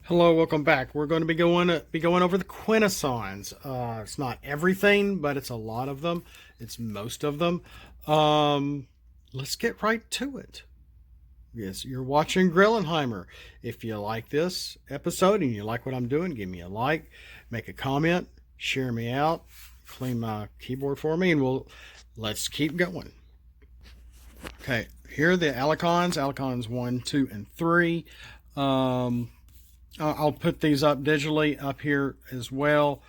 Hello, welcome back. We're going to be going over the Quintessons. It's not everything, but it's a lot of them. It's most of them. Let's get right to it. Yes, you're watching Grillenheimer. If you like this episode and you like what I'm doing, give me a like, make a comment, share me out, clean my keyboard for me, and let's keep going. Okay, here are the Alicons. Alicons 1, 2, and 3. I'll put these up digitally up here as well.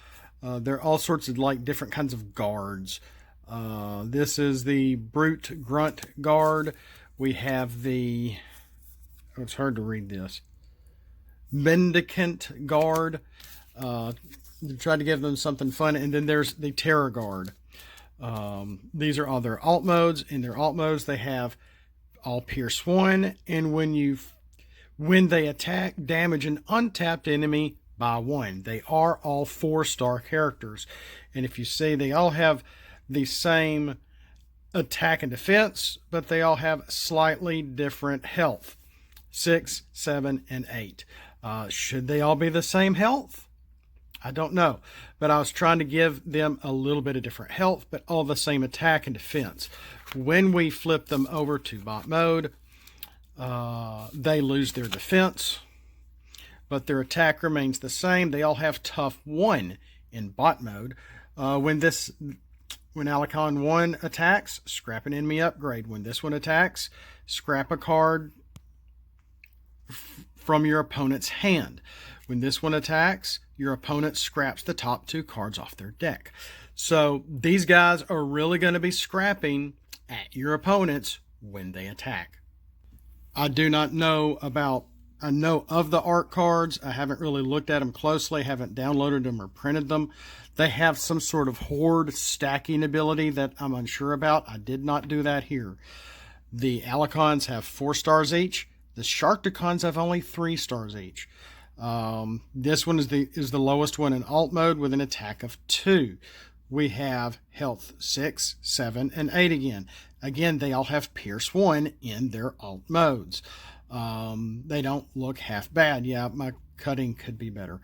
There are all sorts of different kinds of guards. This is the Brute Grunt guard. We have it's hard to read this, Mendicant guard. Try to give them something fun. And then there's the Terror guard. These are all their alt modes. In their alt modes, they have all Pierce 1. And when they attack, damage an untapped enemy by 1. They are all 4-star characters. And if you see, they all have the same attack and defense, but they all have slightly different health. 6, 7, and 8. Should they all be the same health? I don't know. But I was trying to give them a little bit of different health, but all the same attack and defense. When we flip them over to bot mode, they lose their defense, but their attack remains the same. They all have tough 1 in bot mode. When Alicon 1 attacks, scrap an enemy upgrade. When this one attacks, scrap a card from your opponent's hand. When this one attacks, your opponent scraps the top 2 cards off their deck. So these guys are really going to be scrapping at your opponents when they attack. I do not know I know of the art cards. I haven't really looked at them closely, haven't downloaded them or printed them. They have some sort of horde stacking ability that I'm unsure about. I did not do that here. The Alicons have 4 stars each. The Sharkticons have only 3 stars each. This one is the lowest one in alt mode with an attack of 2. We have health 6, 7, and 8 again. Again, they all have Pierce 1 in their alt modes. They don't look half bad. Yeah, my cutting could be better.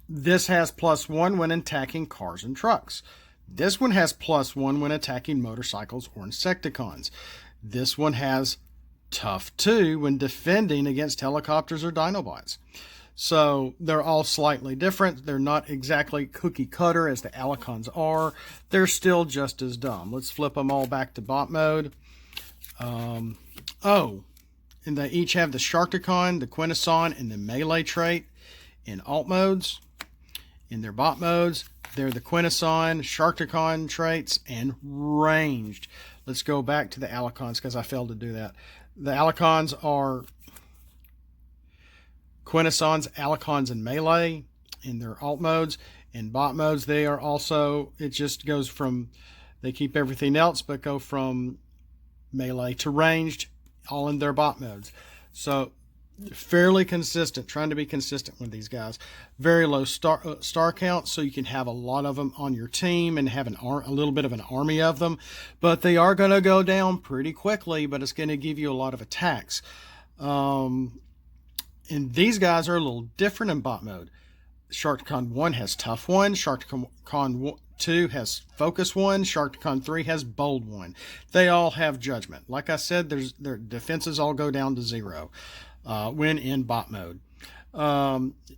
This has +1 when attacking cars and trucks. This one has +1 when attacking motorcycles or Insecticons. This one has tough 2 when defending against helicopters or Dinobots. So they're all slightly different. They're not exactly cookie cutter as the Alicons are. They're still just as dumb. Let's flip them all back to bot mode. And they each have the Sharkticon, the Quintesson, and the melee trait in alt modes. In their bot modes, they're the Quintesson, Sharkticon traits, and ranged. Let's go back to the Alicons because I failed to do that. The Alicons are Quintessons, Alicons, and melee in their alt modes. In bot modes, they are also, it just goes from, they keep everything else, but go from melee to ranged, all in their bot modes. So fairly consistent, trying to be consistent with these guys. Very low star count, so you can have a lot of them on your team and have a little bit of an army of them. But they are going to go down pretty quickly, but it's going to give you a lot of attacks. And these guys are a little different in bot mode. Sharkticon 1 has tough 1. Sharkticon 2 has focus 1. Sharkticon 3 has bold 1. They all have judgment. Like I said, their defenses all go down to 0 when in bot mode.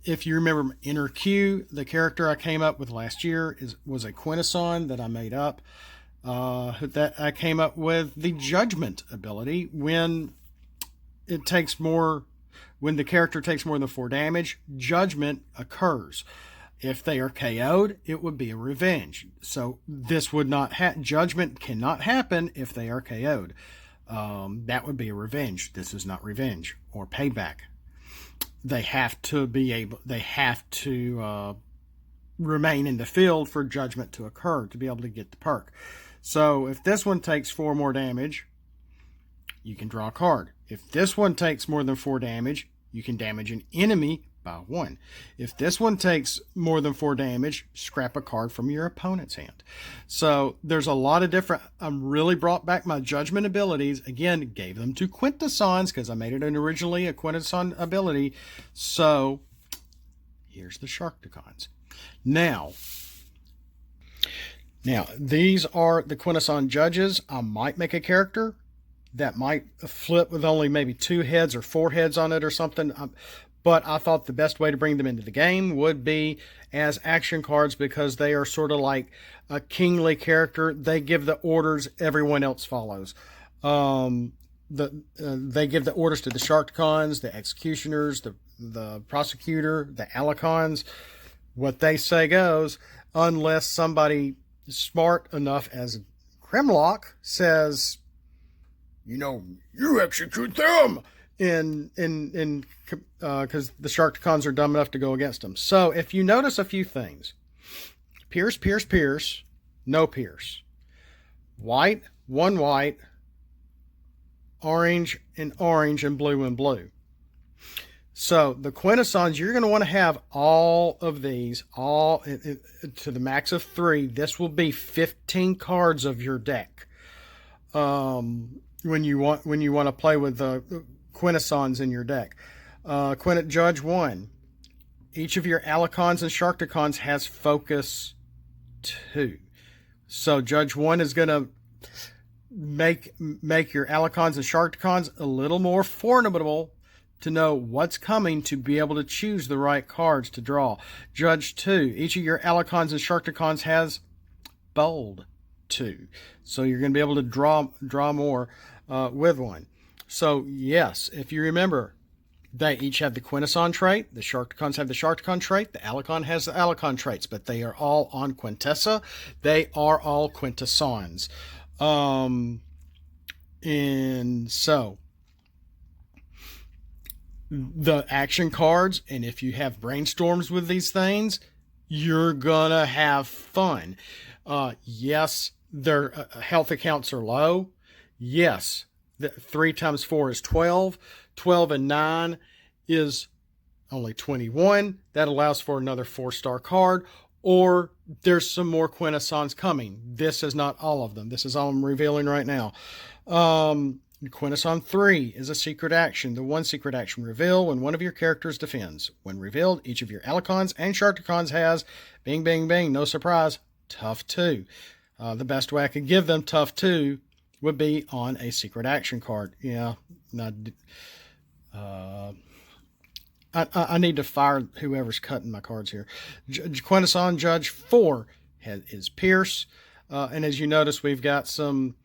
If you remember Inner Q, the character I came up with last year was a Quintesson that I made up. That I came up with the judgment ability when the character takes more than 4 damage, judgment occurs. If they are KO'd, it would be a revenge. So this would not judgment cannot happen if they are KO'd. That would be a revenge. This is not revenge or payback. They have to remain in the field for judgment to occur to be able to get the perk. So if this one takes 4 more damage, you can draw a card. If this one takes more than 4 damage, you can damage an enemy by 1. If this one takes more than 4 damage, scrap a card from your opponent's hand. So there's a lot of different... really brought back my judgment abilities. Again, gave them to Quintessons because I made it originally a Quintesson ability. So here's the Sharktacons. Now, these are the Quintesson judges. I might make a character that might flip with only maybe 2 heads or 4 heads on it or something. But I thought the best way to bring them into the game would be as action cards because they are sort of like a kingly character. They give the orders, everyone else follows. They give the orders to the Sharktacons, the Executioners, the Prosecutor, the Alicons. What they say goes, unless somebody smart enough as Grimlock says, you execute them. Because the Sharktacons are dumb enough to go against them. So if you notice a few things, Pierce, Pierce, Pierce, no Pierce. White, 1 white, orange, and orange, and blue. So the Quintessons, you're going to want to have all of these, all to the max of 3. This will be 15 cards of your deck. When you want to play with the Quintessons in your deck. Judge 1. Each of your Alicons and Sharktacons has focus 2. So Judge 1 is going to make your Alicons and Sharktacons a little more formidable to know what's coming, to be able to choose the right cards to draw. Judge 2. Each of your Alicons and Sharktacons has bold 2. So you're going to be able to draw more with one. So, yes, if you remember, they each have the Quintesson trait. The Sharktacons have the Sharktacon trait. The Alicon has the Alicon traits, but they are all on Quintessa. They are all Quintessons. And so, the action cards, and if you have brainstorms with these things, you're going to have fun. Yes, their health accounts are low. Yes. 3 times 4 is 12. 12 and 9 is only 21. That allows for another 4-star card. Or there's some more Quintessons coming. This is not all of them. This is all I'm revealing right now. Quintesson 3 is a secret action. The 1 secret action, reveal when one of your characters defends. When revealed, each of your Alicons and Sharktacons has, bing, bing, bing, no surprise, tough 2. The best way I could give them tough 2 would be on a secret action card. Yeah, I need to fire whoever's cutting my cards here. Quintesson Judge 4 is Pierce. And as you notice, we've got some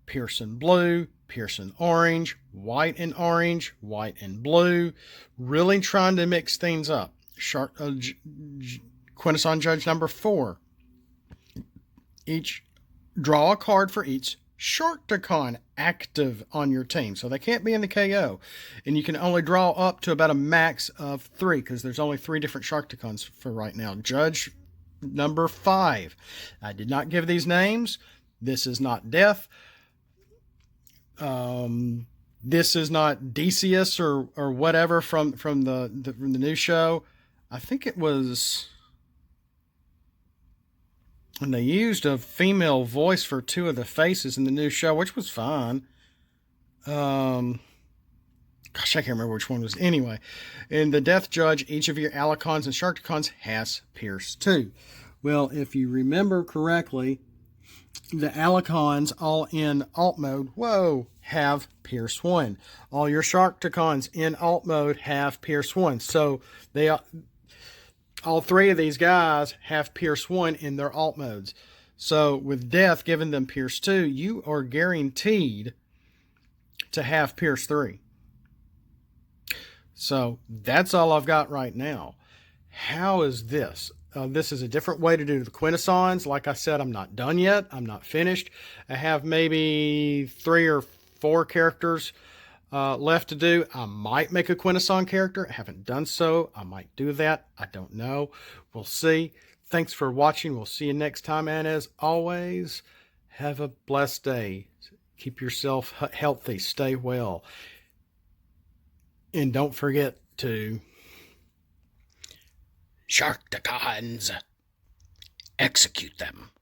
Pierce and blue, Pierce and orange, white and orange, white and blue. Really trying to mix things up. Quintesson Judge number 4. Draw a card for each Sharktacon active on your team. So they can't be in the KO. And you can only draw up to about a max of 3 because there's only 3 different Sharktacons for right now. Judge number 5. I did not give these names. This is not Death. This is not Decius or whatever from the new show. I think it was... And they used a female voice for 2 of the faces in the new show, which was fine. Gosh, I can't remember which one was. Anyway, in the Death Judge, each of your Alicons and Sharktacons has Pierce 2. Well, if you remember correctly, the Alicons all in alt mode, have Pierce 1. All your Sharktacons in alt mode have Pierce 1. So they... all 3 of these guys have Pierce 1 in their alt modes. So with Death giving them Pierce 2, you are guaranteed to have Pierce 3. So that's all I've got right now. How is this? This is a different way to do the Quintessons. Like I said, I'm not done yet. I'm not finished. I have maybe 3 or 4 characters left to do. I might make a Quintesson character. I haven't done so. I might do that. I don't know. We'll see. Thanks for watching. We'll see you next time. And as always, have a blessed day. Keep yourself healthy. Stay well. And don't forget to Sharktacons. Execute them.